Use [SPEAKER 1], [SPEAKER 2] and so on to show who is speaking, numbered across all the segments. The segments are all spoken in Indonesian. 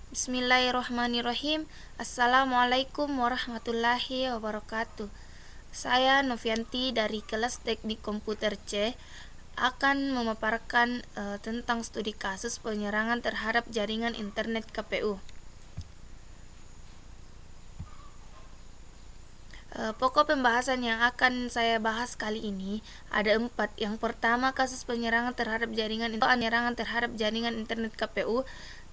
[SPEAKER 1] Bismillahirrahmanirrahim. Assalamualaikum warahmatullahi wabarakatuh. Saya Novianti dari kelas Teknik Komputer C akan memaparkan tentang studi kasus penyerangan terhadap jaringan internet KPU. Pokok pembahasan yang akan saya bahas kali ini ada 4. Yang pertama, kasus penyerangan terhadap jaringan internet KPU.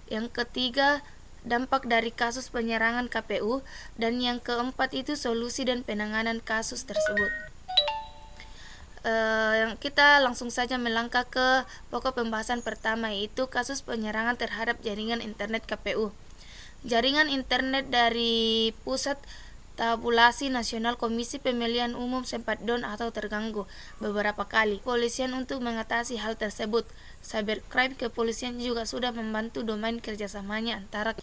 [SPEAKER 1] Yang ketiga, dampak dari kasus penyerangan KPU. Dan yang keempat itu solusi dan penanganan kasus tersebut. Kita langsung saja melangkah ke pokok pembahasan pertama, yaitu kasus penyerangan terhadap jaringan internet KPU. Jaringan internet dari Pusat Tabulasi Nasional Komisi Pemilihan Umum sempat down atau terganggu beberapa kali. Kepolisian untuk mengatasi hal tersebut, cybercrime kepolisian juga sudah membantu domain kerjasamanya antara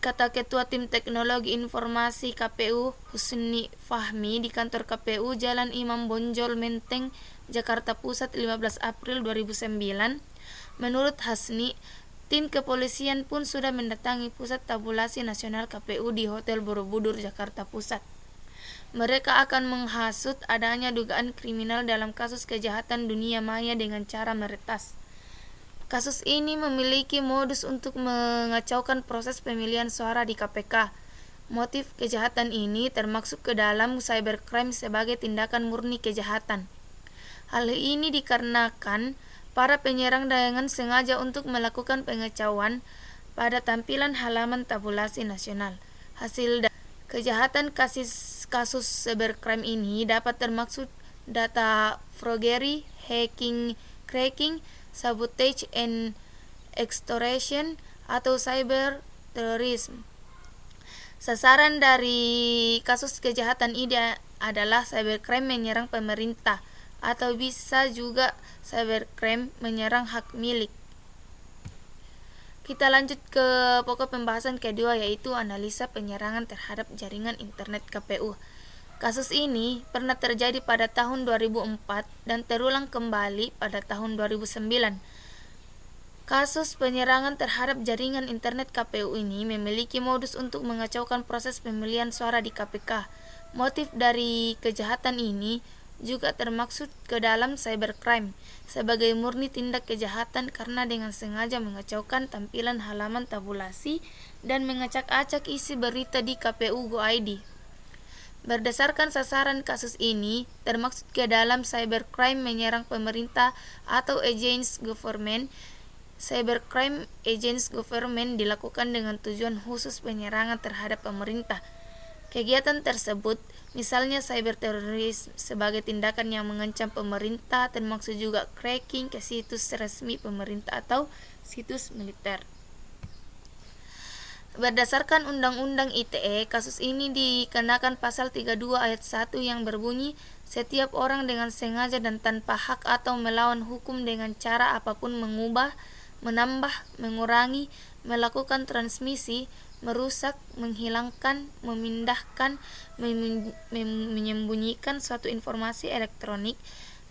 [SPEAKER 1] kata Ketua Tim Teknologi Informasi KPU Husni Fahmi di kantor KPU Jalan Imam Bonjol Menteng, Jakarta Pusat 15 April 2009. Menurut Hasni, tim kepolisian pun sudah mendatangi Pusat Tabulasi Nasional KPU di Hotel Borobudur, Jakarta Pusat. Mereka akan menghasut adanya dugaan kriminal dalam kasus kejahatan dunia maya dengan cara meretas. Kasus ini memiliki modus untuk mengacaukan proses pemilihan suara di KPK. Motif kejahatan ini termasuk ke dalam cybercrime sebagai tindakan murni kejahatan. Hal ini dikarenakan para penyerang dengan sengaja untuk melakukan pengacauan pada tampilan halaman tabulasi nasional. Hasil kejahatan kasus cybercrime ini dapat termasuk data forgery, hacking, cracking, sabotage and extortion atau cyber terrorism. Sasaran dari kasus kejahatan ini adalah cybercrime menyerang pemerintah atau bisa juga cybercrime menyerang hak milik. Kita lanjut ke pokok pembahasan kedua, yaitu analisa penyerangan terhadap jaringan internet KPU. Kasus ini pernah terjadi pada tahun 2004 dan terulang kembali pada tahun 2009. Kasus penyerangan terhadap jaringan internet KPU ini memiliki modus untuk mengacaukan proses pemilihan suara di KPK. Motif dari kejahatan ini juga termaksud ke dalam cybercrime sebagai murni tindak kejahatan karena dengan sengaja mengacaukan tampilan halaman tabulasi dan mengacak-acak isi berita di KPU.go.id. Berdasarkan sasaran kasus ini termaksud ke dalam cybercrime menyerang pemerintah atau against government. Cybercrime against government dilakukan dengan tujuan khusus penyerangan terhadap pemerintah. Kegiatan tersebut, misalnya cyberteroris sebagai tindakan yang mengancam pemerintah, termasuk juga cracking ke situs resmi pemerintah atau situs militer. Berdasarkan Undang-Undang ITE, kasus ini dikenakan pasal 32 ayat 1 yang berbunyi, setiap orang dengan sengaja dan tanpa hak atau melawan hukum dengan cara apapun mengubah, menambah, mengurangi, melakukan transmisi, merusak, menghilangkan, memindahkan, menyembunyikan suatu informasi elektronik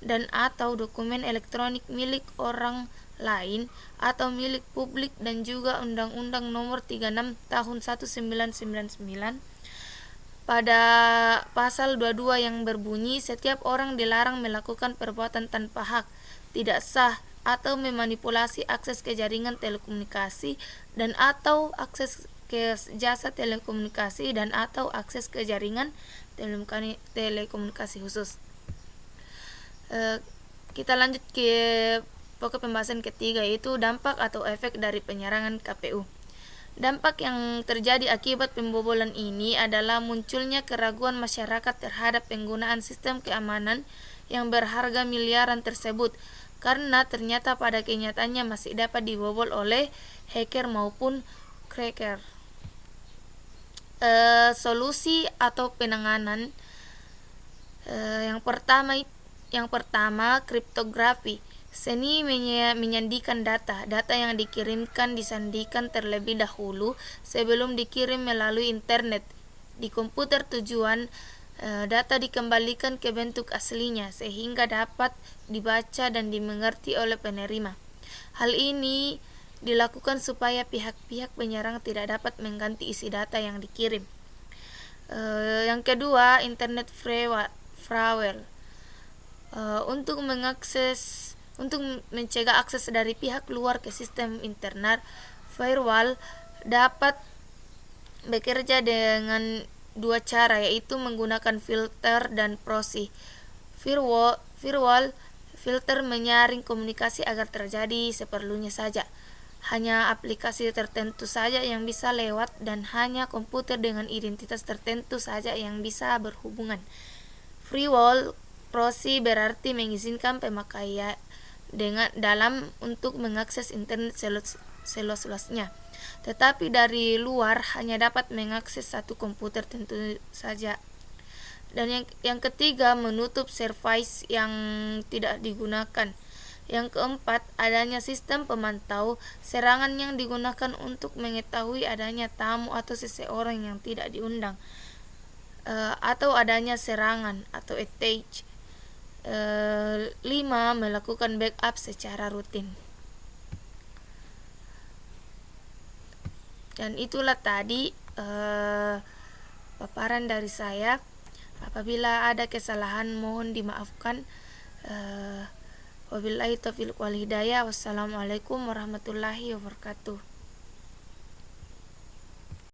[SPEAKER 1] dan atau dokumen elektronik milik orang lain atau milik publik, dan juga Undang-Undang Nomor 36 Tahun 1999 pada pasal 22 yang berbunyi, setiap orang dilarang melakukan perbuatan tanpa hak, tidak sah, atau memanipulasi akses ke jaringan telekomunikasi dan atau akses ke jasa telekomunikasi dan atau akses ke jaringan telekomunikasi khusus. Kita lanjut ke pokok pembahasan ketiga, yaitu dampak atau efek dari penyerangan KPU. Dampak yang terjadi akibat pembobolan ini adalah munculnya keraguan masyarakat terhadap penggunaan sistem keamanan yang berharga miliaran tersebut, karena ternyata pada kenyataannya masih dapat dibobol oleh hacker maupun cracker. Solusi atau penanganan, yang pertama kriptografi. Seni menyandikan data yang dikirimkan disandikan terlebih dahulu sebelum dikirim melalui internet. Di komputer tujuan, data dikembalikan ke bentuk aslinya sehingga dapat dibaca dan dimengerti oleh penerima. Hal ini dilakukan supaya pihak-pihak penyerang tidak dapat mengganti isi data yang dikirim. Yang kedua, internet firewall. Untuk mencegah akses dari pihak luar ke sistem internet, firewall dapat bekerja dengan dua cara, yaitu menggunakan filter dan proxy. Firewall filter menyaring komunikasi agar terjadi seperlunya saja. Hanya aplikasi tertentu saja yang bisa lewat dan hanya komputer dengan identitas tertentu saja yang bisa berhubungan. Firewall proxy berarti mengizinkan pemakaian dalam untuk mengakses internet seluas-luasnya, tetapi dari luar hanya dapat mengakses satu komputer tentu saja. Dan yang ketiga, menutup service yang tidak digunakan. Yang keempat, adanya sistem pemantau serangan yang digunakan untuk mengetahui adanya tamu atau seseorang yang tidak diundang, atau adanya serangan atau attack. 5. Melakukan backup secara rutin. Dan itulah tadi paparan dari saya. Apabila ada kesalahan mohon dimaafkan. Wabillahi taufiq wal hidayah. Wassalamualaikum warahmatullahi wabarakatuh.